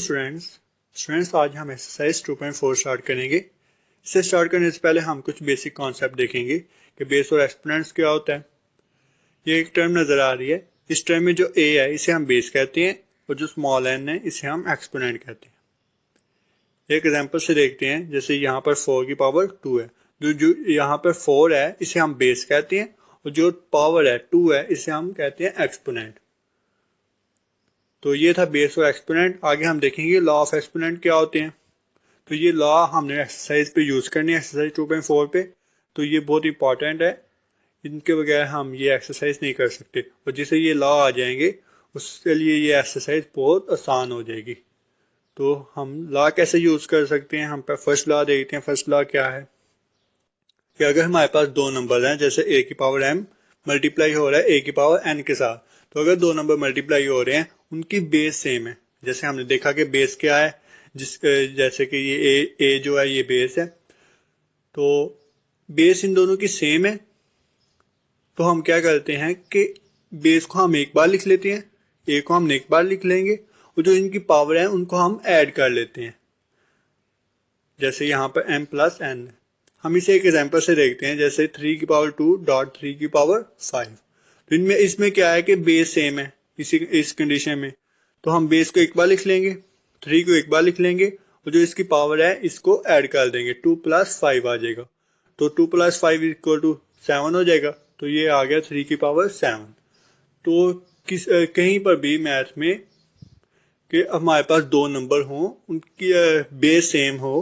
Students आज हम exercise 2.4 start करेंगे। इससे स्टार्ट करने से पहले हम कुछ बेसिक कॉन्सेप्ट देखेंगे कि बेस और एक्सपोनेंट्स क्या होता है। ये एक टर्म नज़र आ रही है। इस टर्म में जो a है इसे हम बेस कहते हैं और जो स्मॉल n है इसे हम एक्सपोनेंट कहते हैं। एक एग्जांपल से देखते हैं, जैसे यहाँ पर 4 की पावर 2 है, जो यहाँ पर 4 है इसे हम बेस कहते हैं और जो पावर है 2 है इसे हम कहते हैं एक्सपोनेंट। तो ये था बेस और एक्सपोनेंट। आगे हम देखेंगे लॉ ऑफ एक्सपोनेंट क्या होते हैं। तो ये लॉ हमने एक्सरसाइज पे यूज करनी है, एक्सरसाइज 2.4 पे। तो ये बहुत इंपॉर्टेंट है, इनके बगैर हम ये एक्सरसाइज नहीं कर सकते और जिसे ये लॉ आ जाएंगे उसके लिए ये एक्सरसाइज बहुत आसान हो जाएगी। तो हम लॉ कैसे यूज कर सकते हैं, हम फर्स्ट लॉ देखते हैं। फर्स्ट लॉ क्या है कि अगर हमारे पास दो नंबर हैं, जैसे a की पावर m मल्टीप्लाई हो रहा है a की पावर n के साथ, तो अगर दो नंबर मल्टीप्लाई हो रहे हैं उनकी बेस सेम है। जैसे हमने देखा कि बेस क्या है, जैसे कि ये a जो है ये बेस है, तो बेस इन दोनों की सेम है। तो हम क्या करते हैं कि बेस को हम एक बार लिख लेते हैं, a को हम एक बार लिख लेंगे और जो इनकी पावर है उनको हम ऐड कर लेते हैं। जैसे यहाँ पर m प्लस n, हम इसे एक एग्जांपल से देखते हैं, जैसे 3 की पावर 2 डॉट 3 की पावर 5। तो इसमें क्या है कि बेस सेम है इस कंडीशन में, तो हम बेस को एक बार लिख लेंगे, 3 को एक बार लिख लेंगे और जो इसकी पावर है इसको ऐड कर देंगे, 2 प्लस 5 आ जाएगा। तो 2 प्लस 5 इक्वल टू 7 हो जाएगा। तो ये आ गया 3 की पावर 7। तो कहीं पर भी मैथ में कि हमारे पास दो नंबर हों, उनकी बेस सेम हो,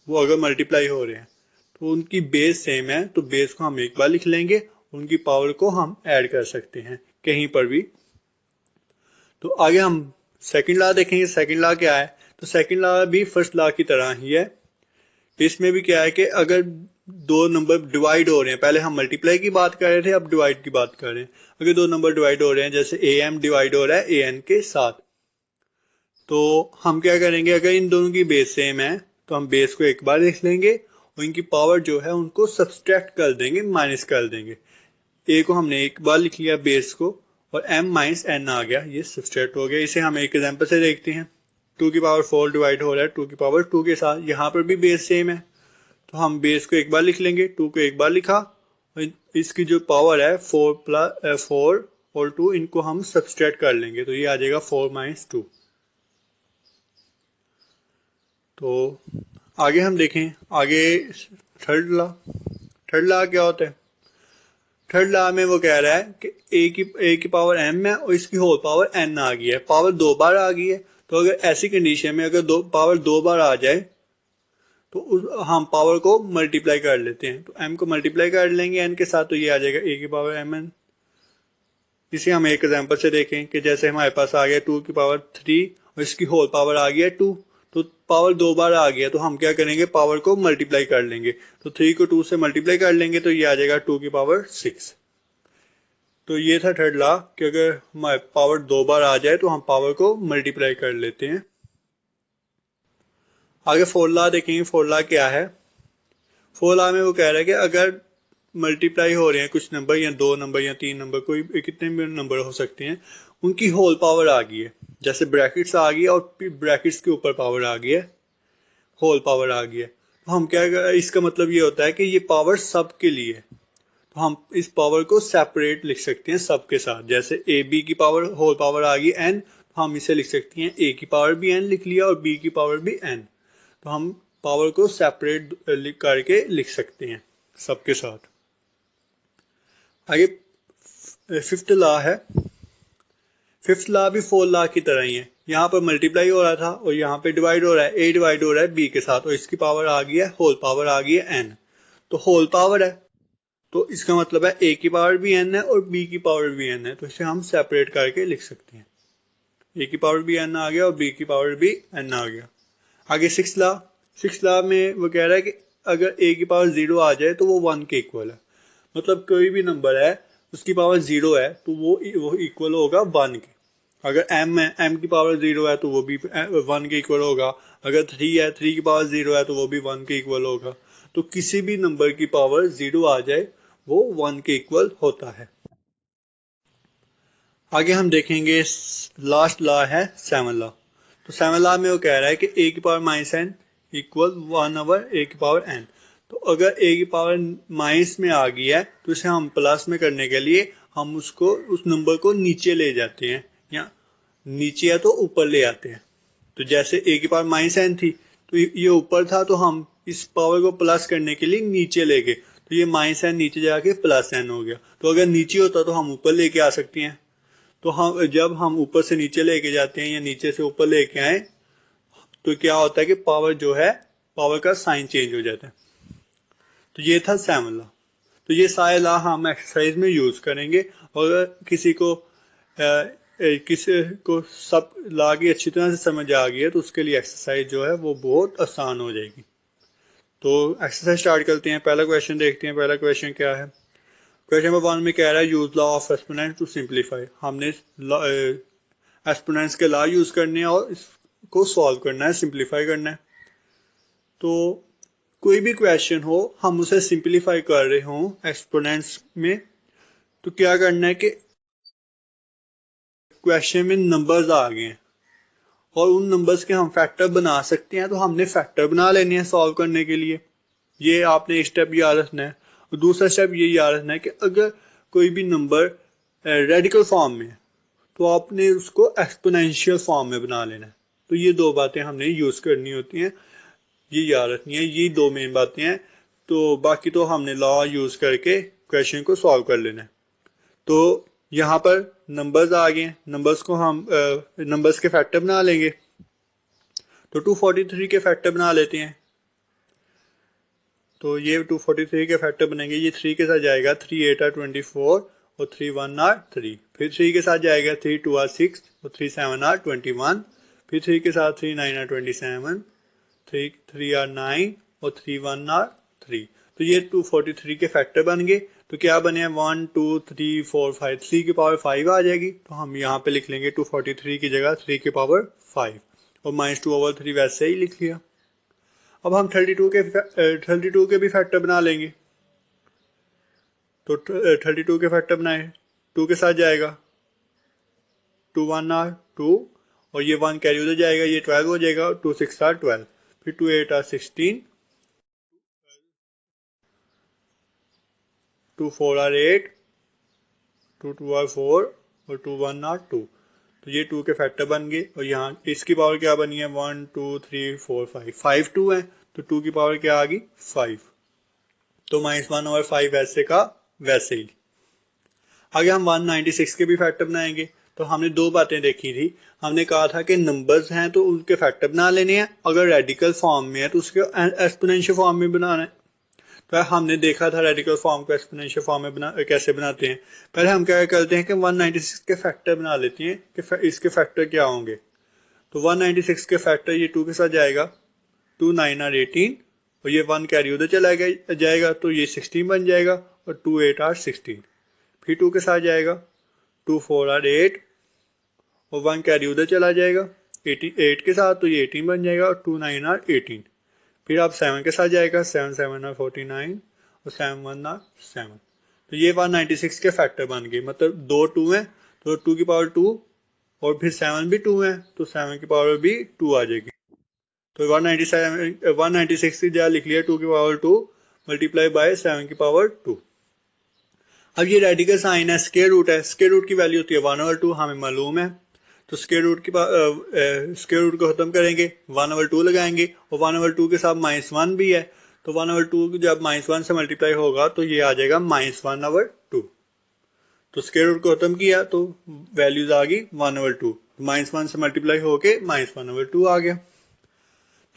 वो अगर मल्टीप्लाई हो रहे हैं तो उनकी बेस सेम है, तो बेस को हम एक बार लिख लेंगे, उनकी पावर को हम ऐड कर सकते हैं कहीं पर भी। तो आगे हम सेकंड लॉ देखेंगे। सेकंड लॉ क्या है, तो सेकंड लॉ भी फर्स्ट लॉ की तरह ही है। इसमें भी क्या है कि अगर दो नंबर डिवाइड हो रहे हैं, पहले हम मल्टीप्लाई की बात कर रहे थे, अब डिवाइड की बात कर रहे हैं। अगर दो नंबर डिवाइड हो रहे हैं, जैसे am डिवाइड हो रहा है an के साथ, तो हम क्या करेंगे, अगर इन दोनों की बेस सेम है तो हम बेस को एक बार लिख लेंगे और इनकी पावर जो है उनको सब्सट्रैक्ट कर देंगे, माइनस कर देंगे। a को हमने एक बार लिख लिया बेस को और m माइनस n आ गया, ये सब्सट्रैक्ट हो गया। इसे हम एक एग्जांपल से देखते हैं। 2 की पावर 4 डिवाइड हो रहा है 2 की पावर 2 के साथ, यहाँ पर भी बेस सेम है, तो हम बेस को एक बार लिख लेंगे, 2 को एक बार लिखा और इसकी जो पावर है 4 और 2 इनको हम सब्सट्रैक्ट कर लेंगे, तो ये आ जाएगा 4 माइनस 2। तो आगे हम देखें, आगे थर्ड लॉ क्या होता है। थर्ड लॉ में वो कह रहा है कि a की पावर m है और इसकी होल पावर n आ गई है, पावर दो बार आ गई है। तो अगर ऐसी कंडीशन में अगर पावर दो बार आ जाए तो हम पावर को मल्टीप्लाई कर लेते हैं, तो m को मल्टीप्लाई कर लेंगे n के साथ, तो ये आ जाएगा a की पावर mn। इसे हम एक एग्जांपल से देखें कि जैसे हमारे पास आ गया 2 की पावर 3 और इसकी होल पावर आ गया 2, तो पावर दो बार आ गया, तो हम क्या करेंगे, पावर को मल्टीप्लाई कर लेंगे। तो 3 को 2 से मल्टीप्लाई कर लेंगे, तो ये आ जाएगा 2 की पावर 6। तो ये था थर्ड लॉ कि अगर हमारे पावर दो बार आ जाए तो हम पावर को मल्टीप्लाई कर लेते हैं। आगे फोर्थ लॉ देखेंगे। फोर्थ लॉ क्या है। फोर्थ लॉ में वो कह रहा है कि अगर मल्टीप्लाई हो रहे हैं कुछ नंबर, या दो नंबर या तीन नंबर, कोई कितने भी नंबर हो सकते हैं, उनकी होल पावर आ गई है, जैसे ब्रैकेट्स आ गई है और ब्रैकेट्स के ऊपर पावर आ गई है, होल पावर आ गई है, तो हम क्या, इसका मतलब ये होता है कि ये पावर सब के लिए है, तो हम इस पावर को सेपरेट लिख सकते हैं सब के साथ। जैसे ए बी की पावर होल पावर आ गई n, तो हम इसे लिख सकते हैं a की पावर भी n लिख लिया और b की पावर भी n, तो हम पावर को सेपरेट करके लिख सकते हैं सबके साथ। आगे फिफ्थ लॉ है। फिफ्थ लॉ भी फोर्थ लॉ की तरह ही है। यहाँ पर मल्टीप्लाई हो रहा था और यहाँ पे डिवाइड हो रहा है, a डिवाइड हो रहा है b के साथ और इसकी पावर आ गई है, होल पावर आ गई है n, तो होल पावर है, तो इसका मतलब है a की पावर भी n है और b की पावर भी n है, तो इसे हम सेपरेट करके लिख सकते हैं। a की पावर भी n आ गया और b की पावर भी n आ गया। आगे सिक्स लॉ में वो कह रहा है कि अगर a की पावर 0 आ जाए तो वो 1 के इक्वल है, मतलब कोई भी नंबर है उसकी पावर 0 है तो वो इक्वल होगा 1 के। अगर m है, m की पावर 0 है तो वो भी 1 के इक्वल होगा। अगर 3 है, 3 की पावर 0 है तो वो भी 1 के इक्वल होगा। तो किसी भी नंबर की पावर 0 आ जाए वो 1 के इक्वल होता है। आगे हम देखेंगे लास्ट लॉ है सेवन लॉ। तो 7 लॉ में वो कह रहा है कि a की power minus n equal 1/a की पावर n। तो अगर a की पावर माइनस में आ गई है तो इसे हम प्लस में करने के लिए हम उसको उस नंबर को नीचे ले जाते हैं, या नीचे या तो ऊपर ले आते हैं। तो जैसे a की पावर माइनस n थी तो ये ऊपर था, तो हम इस पावर को प्लस करने के लिए नीचे ले गए, तो ये माइनस n नीचे जाके प्लस n हो गया। तो अगर नीचे होता तो हम ऊपर लेके आ सकते हैं। तो हम जब हम ऊपर से नीचे लेके जाते हैं या नीचे से ऊपर लेके आए तो क्या होता है कि पावर जो है, पावर का साइन चेंज हो जाता है। तो ये था 7 लॉ। तो ये सारे लॉ हम एक्सरसाइज में यूज करेंगे, और किसी को सब लॉ की अच्छी तरह से समझ आ गई है तो उसके लिए एक्सरसाइज जो है वो बहुत आसान हो जाएगी। तो एक्सरसाइज स्टार्ट करते हैं। पहला क्वेश्चन देखते हैं। पहला क्वेश्चन क्या है? क्वेश्चन नंबर 1 में कह रहा है use law of exponent to simplify. हमने एक्सपोनेंट्स के लॉ यूज करने हैं और इसको सॉल्व करना है, सिंप्लीफाई करना है। तो कोई भी क्वेश्चन हो, हम उसे सिंप्लीफाई कर रहे हों एक्सपोनेंट्स में, तो क्या करना है कि क्वेश्चन में नंबर्स आ गए हैं और उन नंबर्स के हम फैक्टर बना सकते हैं, तो हमने फैक्टर बना लेने हैं सॉल्व करने के लिए। ये आपने एक स्टेप याद रखना है। और दूसरा स्टेप ये याद रखना है कि अगर कोई भी नंबर रेडिकल फॉर्म में है तो आपने उसको एक्सपोनेंशियल फॉर्म में बना लेना है। तो ये दो बातें हमने यूज करनी होती हैं, ये याद रखनी है। ये दो मेन बातें हैं। तो बाकी तो हमने लॉ यूज करके क्वेश्चन को सॉल्व कर लेना है। तो यहाँ पर नंबर्स आ गए, नंबर्स को हम नंबर्स के फैक्टर बना लेंगे। तो 243 के फैक्टर बना लेते हैं। तो ये 243 के फैक्टर बनेंगे। ये 3 के साथ जाएगा, 3 8 are 24 और 3 1 are 3। फिर 3 के साथ जाएगा, 3 2 are 6 और 3 7 are 21। फिर 3 के साथ 3 9 are 27, 3 are 9 और 3 1 are 3। तो ये 243 के फैक्टर बन गए। तो क्या बने? 1 2 3 4 5। 3 की पावर 5 आ जाएगी, तो हम यहाँ पे लिख लेंगे 243 की जगह 3 की पावर 5 और -2/3 वैसे ही लिख लिया। अब हम 32 के भी फैक्टर बना लेंगे। तो 32 के फैक्टर बनाए, 2 के साथ जाएगा, 2 1 are 2 और ये 1 कैरी उधर जाएगा, ये 12 हो जाएगा, 2 6 are 12। फिर 2 8 are 16, 2 4 are 8, 2 2 are 4 और 2 1 are 2। तो ये 2 के फैक्टर बन गए। और यहाँ इसकी पावर क्या बनी है? 1 2 3 4 5 2 है, तो 2 की पावर क्या आ गई? 5। तो -1/5 वैसे का वैसे ही। आगे हम 196 के भी फैक्टर बनाएंगे। तो हमने दो बातें देखी थी। हमने कहा था कि नंबर्स हैं तो उनके फैक्टर बना लेने हैं, अगर रेडिकल फॉर्म में है तो उसके एक्सपोनेंशियल फॉर्म में बनाना है। तो हमने देखा था रेडिकल फॉर्म को एक्सपोनेंशियल फॉर्म में कैसे बनाते हैं। पहले हम क्या करते हैं कि 196 के फैक्टर बना लेते हैं कि इसके फैक्टर क्या होंगे। तो 196 के फैक्टर, ये 2 के साथ जाएगा, 2 9 are 18 और ये 1 कैरी उधर चला जाएगा, तो ये 16 बन जाएगा और 2 8 are 16। फिर 2 के साथ जाएगा, 2 4 are 8 और 1 कैरी उधर चला जाएगा 8 के साथ, तो ये 18 बन जाएगा और 2 9 are 18। फिर आप 7 के साथ जाएगा, 7 7 are 49 और 7 1 are 7। तो ये 196 के फैक्टर बन गए। मतलब 2 2 हैं तो 2 की पावर 2 और फिर 7 भी 2 है तो 7 की पावर भी 2 आ जाएगी। तो 196 की जगह लिख लिया 2 की पावर 2 मल्टीप्लाई बाय 7 की पावर 2। अब ये रेडिकल साइन है, स्क्वायर रूट है। स्क्वायर रूट की वैल्यू होती है 1/2, हमें मालूम है। तो स्क्वायर रूट को खत्म करेंगे, 1/2 लगाएंगे और 1/2 के साथ -1 भी है, तो 1/2 जब -1 से मल्टीप्लाई होगा तो ये आ जाएगा -1/2। तो स्क्वायर रूट को खत्म किया तो वैल्यूज आ गई 1/2, -1 से मल्टीप्लाई होके -1/2 आ गया।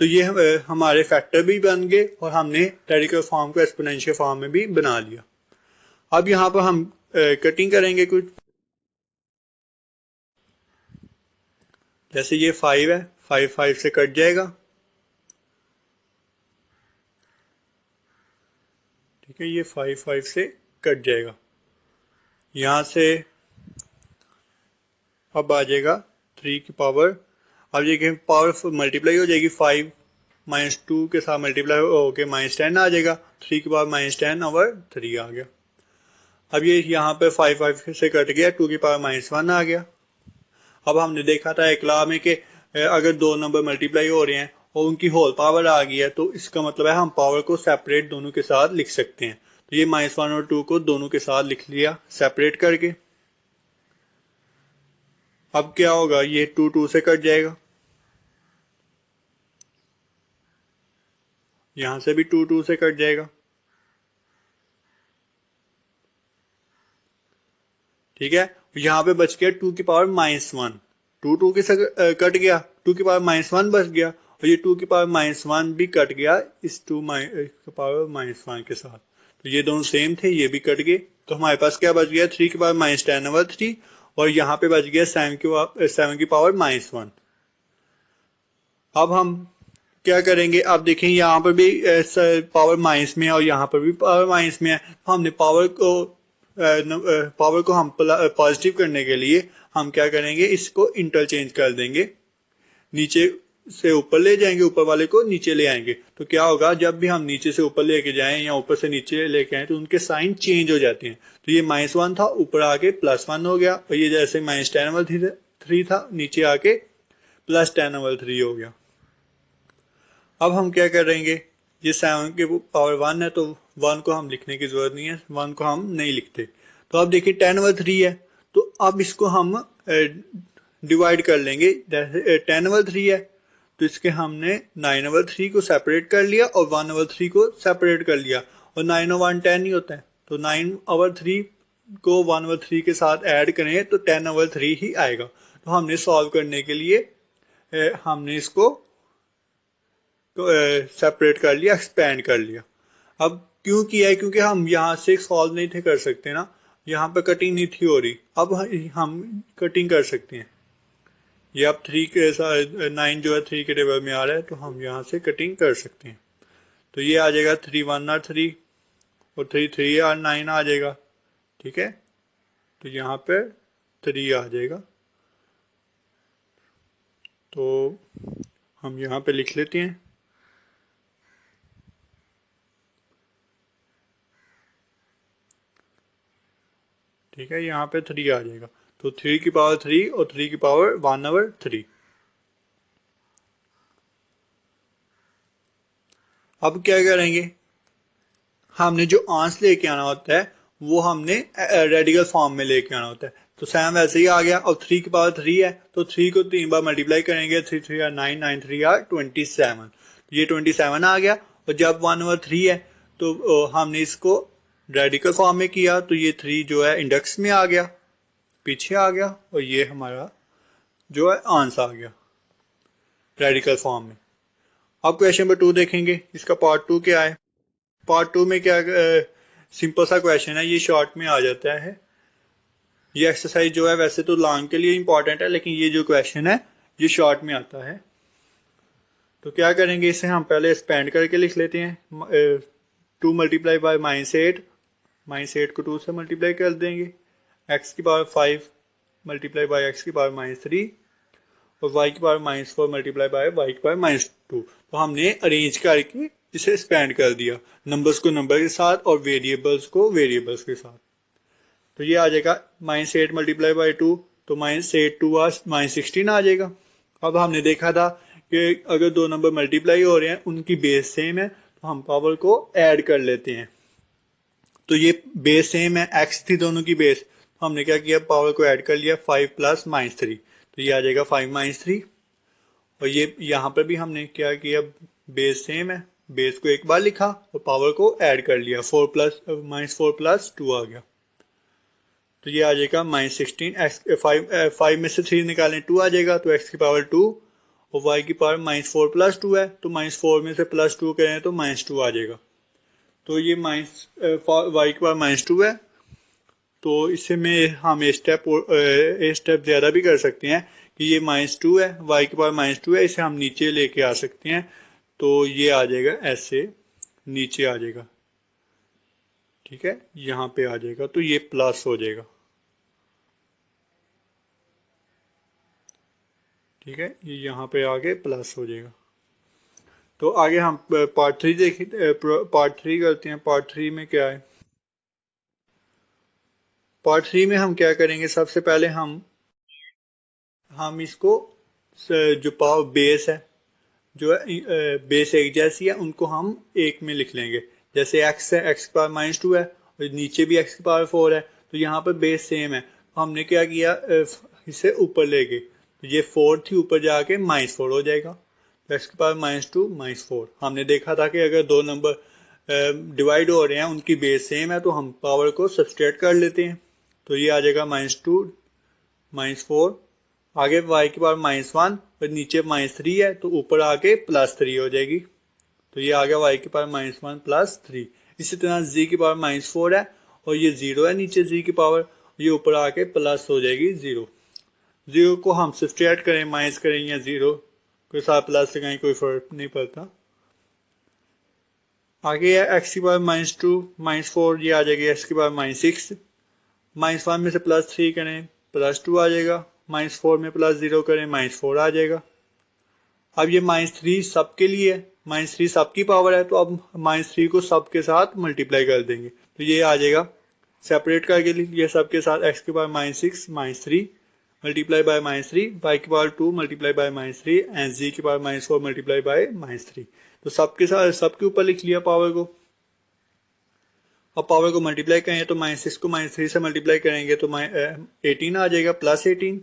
तो ये हमारे फैक्टर भी बन गए और हमने रेडिकल फॉर्म को एक्सपोनेंशियल फॉर्म में भी बना लिया। अब यहाँ पर हम कटिंग करेंगे कुछ, जैसे ये 5 है, 5 5 से कट जाएगा, ठीक है। ये 5 5 से कट जाएगा, यहां से अब आ जाएगा 3 की पावर। अब ये पावर मल्टीप्लाई हो जाएगी, 5 -2 के साथ मल्टीप्लाई होके -10 आ जाएगा, 3 की पावर -10/3 आ गया। अब ये यहाँ पे 5 5 से कट गया, 2 की पावर -1 आ गया। अब हमने देखा था एक लॉ में कि अगर दो नंबर मल्टीप्लाई हो रहे हैं और उनकी होल पावर आ गई है तो इसका मतलब है हम पावर को सेपरेट दोनों के साथ लिख सकते हैं। तो ये -1 और 2 को दोनों के साथ लिख लिया सेपरेट करके। अब क्या होगा, ये 2 2 से कट जाएगा, यहां से भी 2 2 से कट जाएगा। ठीक है, यहाँ पे बच गया 2 की पावर -1, 2 2 के से कट गया, 2 की पावर -1 बच गया और ये 2 की पावर -1 भी कट गया इस 2 की पावर -1 के साथ। तो ये दोनों सेम थे, ये भी कट गए। तो हमारे पास क्या बच गया, 3 की पावर -10/3 और यहाँ पे बच गया 7 की पावर -1। अब हम क्या करेंगे, आप देखें यहाँ पर भी पावर माइनस में है और यहाँ पर भी पावर माइनस में है। तो हमने पावर को हम पॉजिटिव करने के लिए हम क्या करेंगे, इसको इंटरचेंज कर देंगे, नीचे से ऊपर ले जाएंगे, ऊपर वाले को नीचे ले आएंगे। तो क्या होगा, जब भी हम नीचे से ऊपर लेके जाएं या ऊपर से नीचे लेके आए तो उनके साइन चेंज हो जाते हैं। तो ये -1 था, ऊपर आके +1 हो गया और ये जैसे -10/3 था, नीचे आके +10/3 हो गया। अब हम क्या करेंगे, ये 7 के पावर 1 है तो 1 को हम लिखने की जरूरत नहीं है, 1 को हम नहीं लिखते। तो अब देखिए 10/3 है, तो अब इसको हम डिवाइड कर लेंगे। जैसे 10/3 है तो इसके हमने 9/3 को सेपरेट कर लिया और 1/3 को सेपरेट कर लिया, और 9 10 ही होता है, तो 9/3 को 1/3 के साथ ऐड करें तो 10/3 ही आएगा। तो हमने सॉल्व करने के लिए हमने इसको सेपरेट कर लिया, एक्सपेंड कर लिया। अब क्यों किया है, क्योंकि हम यहाँ से सॉल्व नहीं थे कर सकते ना, यहाँ पे कटिंग नहीं थी हो रही, अब हम कटिंग कर सकते हैं। ये अब 3 के साथ 9 जो है 3 के टेबल में आ रहा है तो हम यहाँ से कटिंग कर सकते हैं। तो ये आ जाएगा 3 1 और 3 और 3 3 और 9 आ जाएगा। ठीक है, तो यहाँ पे 3 आ जाएगा, तो हम यहाँ पे लिख लेते हैं। ठीक है, यहाँ पे 3 आ जाएगा, तो 3 की पावर 3 और 3 की पावर 1/3। अब क्या करेंगे, हमने जो आंस लेके आना होता है वो हमने रेडिकल फॉर्म में लेके आना होता है। तो 7 वैसे ही आ गया और 3 की पावर 3 है तो 3 को 3 बार मल्टीप्लाई करेंगे, 3 3 आर 9, 9 3 आर 27, ये 27 आ गया। और जब 1/3 है तो हमने इसको रेडिकल फॉर्म में किया तो ये 3 जो है इंडेक्स में आ गया, पीछे आ गया, और ये हमारा जो है आंसर आ गया रेडिकल फॉर्म में। अब क्वेश्चन नंबर 2 देखेंगे, इसका पार्ट 2 क्या है। पार्ट 2 में क्या सिंपल सा क्वेश्चन है, ये शॉर्ट में आ जाता है। ये एक्सरसाइज जो है वैसे तो लॉन्ग के लिए इंपॉर्टेंट है, लेकिन ये जो क्वेश्चन है ये शॉर्ट में आता है। तो क्या करेंगे, इसे हम पहले एक्सपेंड करके लिख लेते हैं। 2 मल्टीप्लाई बाय -8, -8 को 2 से मल्टीप्लाई कर देंगे, x की पावर 5 मल्टीप्लाई बाय x की पावर -3 और y की पावर -4 मल्टीप्लाई बाय y की पावर -2। तो हमने अरेंज करके इसे एक्सपेंड कर दिया, नंबर्स को नंबर के साथ और वेरिएबल्स को वेरिएबल्स के साथ। तो ये आ जाएगा -8 मल्टीप्लाई बाय 2, तो -8 2 -16 आ जाएगा। अब हमने देखा था कि अगर दो नंबर मल्टीप्लाई हो रहे हैं उनकी बेस सेम है तो हम पावर को ऐड कर लेते हैं। तो ये बेस सेम है, x थी दोनों की बेस, तो हमने क्या किया, पावर को ऐड कर लिया, 5 प्लस -3, तो ये आ जाएगा 5 3। और ये यहाँ पर भी हमने क्या किया, बेस सेम है, बेस को एक बार लिखा और पावर को ऐड कर लिया, -4 प्लस 2 आ गया। तो ये आ जाएगा -16, 5 में से 3 निकालें 2 आ जाएगा, तो x की पावर 2 और y की पावर -4 प्लस 2 है, तो -4 में से +2 करें तो -2 आ जाएगा। तो ये y की पावर -2 है, तो इससे में हम एक स्टेप ज़्यादा भी कर सकते हैं कि ये -2 है, y की पावर -2 है, इसे हम नीचे लेके आ सकते हैं, तो ये आ जाएगा ऐसे नीचे आ जाएगा। ठीक है, यहाँ पे आ जाएगा तो ये प्लस हो जाएगा। ठीक है, ये यहाँ पे आगे प्लस हो जाएगा। तो आगे हम पार्ट 3 देखें, पार्ट 3 करते हैं। पार्ट 3 में क्या है, पार्ट 3 में हम क्या करेंगे, सबसे पहले हम इसको जो पावर बेस है, जो बेस एक जैसी है, उनको हम एक में लिख लेंगे। जैसे x है, x की पावर -2 है, और नीचे भी x की पावर 4 है, तो यहाँ पर बेस सेम है, तो हमने क्या किया, इसे ऊपर ले गए, तो ये 4 थी, ऊपर जाके -4 हो जाएगा। तो x की पावर -2 -4। हमने देखा था कि अगर दो नंबर डिवाइड हो रहे हैं, उनकी बेस सेम है, तो हम पावर को सब्सट्रैक्ट कर लेते हैं। तो ये आ जाएगा -2 -4। आगे y की पावर -1 और नीचे -3 है, तो ऊपर आके +3 हो जाएगी। तो ये आ गया y की पावर -1 +3। इसी तरह z की पावर -4 है, और ये 0 है नीचे z की पावर, ये ऊपर आके प्लस हो जाएगी 0। 0 को हम सब्सट्रैक्ट करें, माइनस करें या 0 के साथ प्लस लगाएं, कोई फर्क नहीं पड़ता। आगे है x की पावर -2 -4, ये आ जाएगी x की पावर -6। -1 में से +3 करें, +2 आ जाएगा। -4 में +0 करें, -4 आ जाएगा। अब ये -3 सबके लिए है, -3 सबकी पावर है, तो अब -3 को सबके साथ मल्टीप्लाई कर देंगे, तो ये आ जाएगा। सेपरेट करके लिख लिया सबके साथ, x की पावर -6 -3 मल्टीप्लाई बाय -3, y की power 2 multiply by -3 and z की पावर -4 मल्टीप्लाई बाय -3। तो सबके साथ सबके ऊपर लिख लिया पावर को। अब पावर को मल्टीप्लाई करें, तो -6 को -3 से मल्टीप्लाई करेंगे तो 18 आ जाएगा, +18।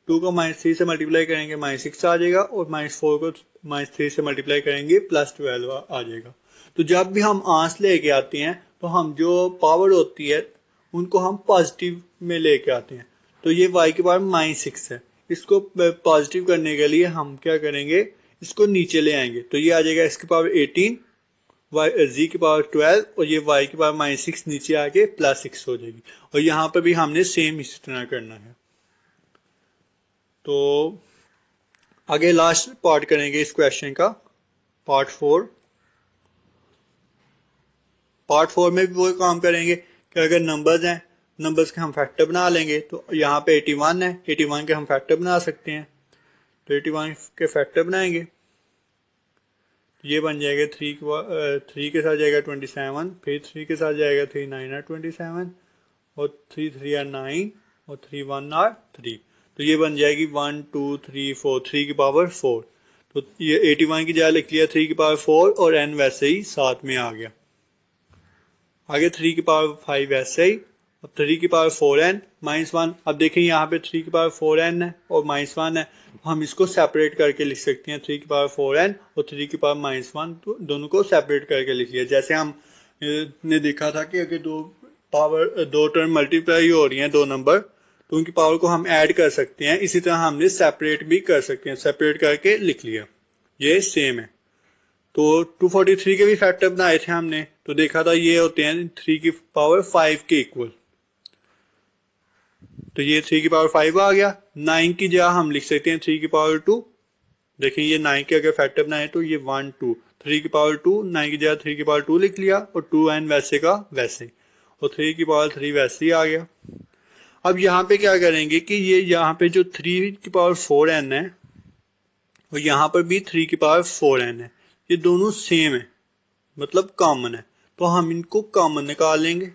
2 को -3 से मल्टीप्लाई करेंगे, -6 आ जाएगा, और -4 को -3 से मल्टीप्लाई करेंगे, +12 आ जाएगा। तो जब भी हम आंस लेके आते हैं, तो हम जो पावर होती है उनको हम पॉजिटिव में लेके आते हैं। तो ये y की पावर -6 है, इसको पॉजिटिव करने के लिए हम क्या करेंगे, इसको नीचे ले आएंगे, तो ये आ जाएगा x की पावर 18, z की पावर 12, और ये y की पावर -6 नीचे आके +6 हो जाएगी। और यहाँ पर भी हमने सेम इसी तरह करना है। तो आगे लास्ट पार्ट करेंगे इस क्वेश्चन का, पार्ट 4। पार्ट 4 में भी वो काम करेंगे कि अगर नंबर्स हैं, नंबर्स के हम फैक्टर बना लेंगे। तो यहाँ पे 81 है, 81 के हम फैक्टर बना सकते हैं, तो 81 के फैक्टर बनाएंगे, ये बन जाएगा 3 के साथ जाएगा 27, फिर 3 के साथ जाएगा 3 9 are 27, और 3 3 are 9, और 3 1 are 3। तो ये बन जाएगी 1 2 3 4, 3 की पावर 4। तो ये 81 की जगह लिख लिया 3 की पावर 4, और n वैसे ही साथ में आ गया। आगे 3 की पावर 5 ऐसे ही, अब 3 की पावर 4n -1। अब देखें यहाँ पे 3 की पावर 4n है और -1 है, तो हम इसको सेपरेट करके लिख सकते हैं। 3 की पावर 4n और 3 की पावर -1, तो दोनों को सेपरेट करके लिख लिया। जैसे हम ने देखा था कि अगर दो टर्म मल्टीप्लाई हो रही हैं, दो नंबर, तो उनकी पावर को हम ऐड कर सकते हैं। इसी तरह हमने सेपरेट भी कर सकते हैं, सेपरेट करके लिख लिया, ये सेम है। तो 243 के भी फैक्टर बनाए थे हमने, तो देखा था ये होते हैं 3 की पावर 5 के इक्वल। तो ये 3 की पावर 5 आ गया। 9 की जगह हम लिख सकते हैं 3 की पावर 2। देखिए ये 9 के अगर फैक्टर बनाए तो ये 1 2, 3 की पावर 2, 9 की जगह 3 की पावर 2 लिख लिया, और 2n वैसे का वैसे, और 3 की पावर 3 वैसे ही आ गया। अब यहाँ पे क्या करेंगे कि ये यहाँ पे जो 3 की पावर 4n है, और यहाँ पर भी 3 की पावर 4n है, ये दोनों सेम है, मतलब कॉमन है, तो हम इनको कॉमन निकाल लेंगे।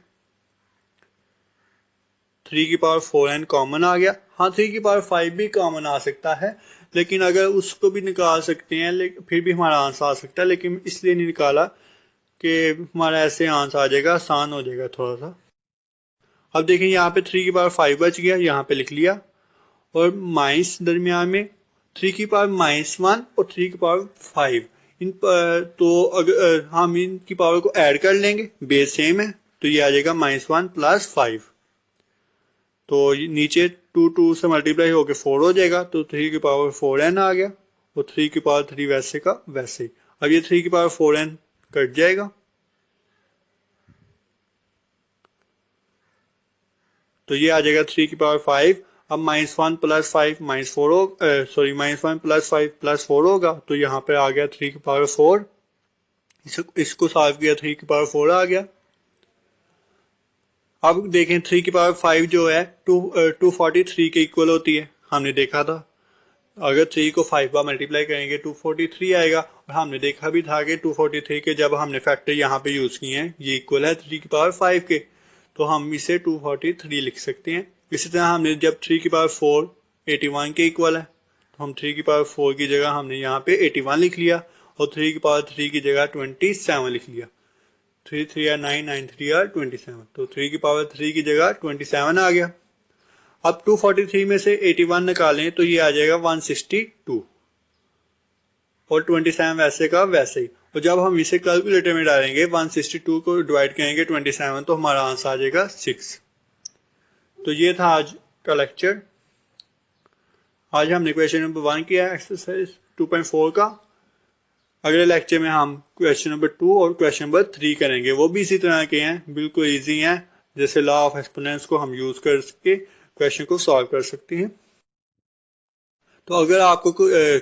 3 की पावर 4n कॉमन आ गया। हाँ, 3 की पावर 5 भी कॉमन आ सकता है, लेकिन अगर उसको भी निकाल सकते हैं फिर भी हमारा आंसर आ सकता है, लेकिन इसलिए नहीं निकाला कि हमारा ऐसे आंसर आ जाएगा, आसान हो जाएगा थोड़ा सा। अब देखें यहाँ पे 3 की पावर 5 बच गया, यहाँ पे लिख लिया, और माइनस दरमियान में 3 की पावर -1 और 3 की पावर 5, तो अगर हम इनकी पावर को ऐड कर लेंगे, बेस सेम है, तो ये आ जाएगा -1 + 5। तो नीचे 2 2 से मल्टीप्लाई होकर 4 हो जाएगा, तो 3 की पावर 4n आ गया, और 3 की पावर 3 वैसे का वैसे। अब ये 3 की पावर 4n कट जाएगा, तो ये आ जाएगा 3 की पावर 5। अब -1 + 5 -4 हो, -1 + 5 + 4 होगा, तो यहाँ पे आ गया 3 की पावर 4। इसको सॉल्व किया, 3 की पावर 4 आ गया। अब देखें 3 की पावर 5 जो है 243 के इक्वल होती है, हमने देखा था। अगर 3 को 5 बार मल्टीप्लाई करेंगे 243 आएगा, और हमने देखा भी था कि 243 के जब हमने फैक्टर यहाँ पे यूज किए हैं, ये इक्वल है 3 की पावर 5 के, तो हम इसे 243 लिख सकते हैं। इसी तरह हमने जब 3 की पावर 4 81 के इक्वल है, तो हम 3 की पावर 4 की जगह हमने यहाँ पे 81 लिख लिया और 3 की पावर 3 की जगह 27 लिख लिया। 3 3 are 9, 9 3 are 27, तो 3 की पावर 3 की जगह 27 आ गया। अब 243 में से 81 निकालें तो ये आ जाएगा 162 और 27 वैसे का वैसे ही। और जब हम इसे कैलकुलेटर में डालेंगे 162 को डिवाइड करेंगे 27 तो हमारा आंसर आ जाएगा 6। तो ये था आज का लेक्चर। आज हमने क्वेश्चन नंबर 1 किया एक्सरसाइज 2.4 का। अगले लेक्चर में हम क्वेश्चन नंबर 2 और क्वेश्चन नंबर 3 करेंगे, वो भी इसी तरह के हैं, बिल्कुल इजी हैं, जैसे लॉ ऑफ एक्सपोनेंट्स को हम यूज करके क्वेश्चन को सॉल्व कर सकते हैं। तो अगर आपको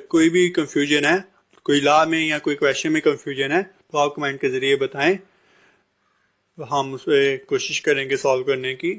कोई भी कंफ्यूजन है, कोई लॉ में या कोई क्वेश्चन में कंफ्यूजन है, तो आप कमेंट के जरिए बताएं, हम उस पर कोशिश करेंगे सॉल्व करने की।